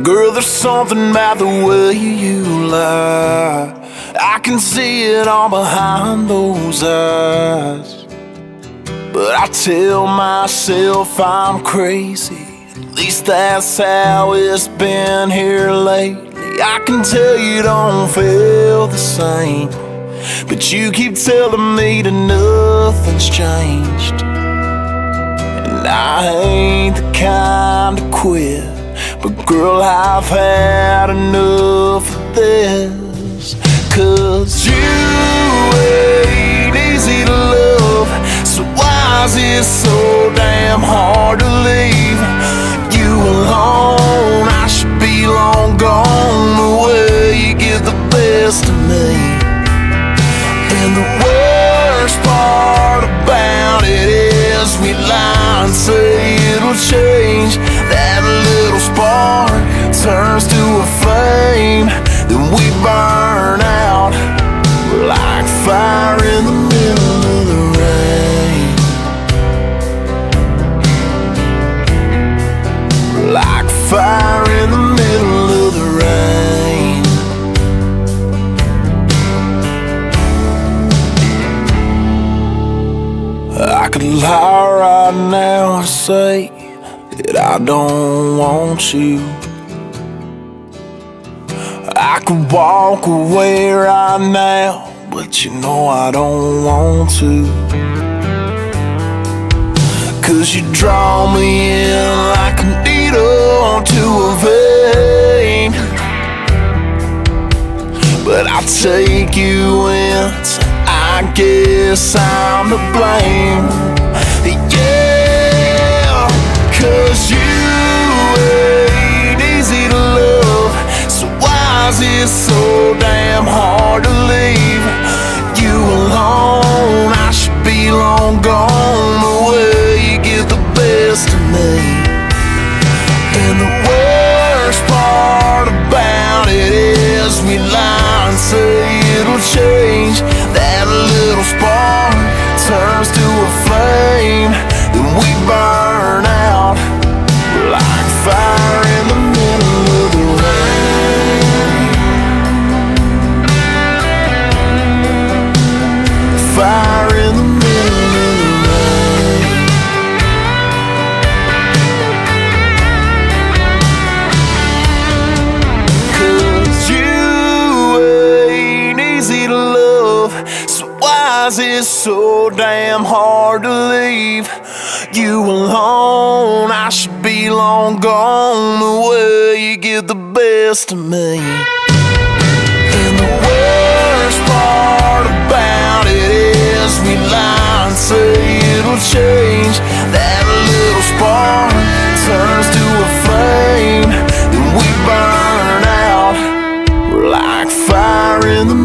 Girl, there's something about the way you lie. I can see it all behind those eyes. But I tell myself I'm crazy. At least that's how it's been here lately. I can tell you don't feel the same, but you keep telling me that nothing's changed. And I ain't the kind to quit, but girl, I've had enough of this. 'Cause you ain't easy to love, so why is it so damn hard to leave you alone? I should be long gone the way you get the best of me. And the worst part about it is we lie and say it'll change. That little spark turns to a flame, then we burn out like fire in the middle of the rain. Like fire in the middle of the rain. I could lie right now and say that I don't want you. I could walk away right now, but you know I don't want to. 'Cause you draw me in like a needle to a vein. But I take you in, so I guess I'm to blame. Yeah, 'cause you ain't easy to love, so why is it so damn hard to leave you alone? I should be long gone the way you get the best of me. And the worst part about it is we lie and say it'll change. That little spark turns to a flame, then we burn out like fire in the middle of the rain. Fire in the middle of the rain. 'Cause you ain't easy to love, so why is it so damn hard to leave you alone? I should be long gone the way you get the best of me. And the worst part about it is we lie and say it'll change. That little spark turns to a flame, then we burn out like fire in the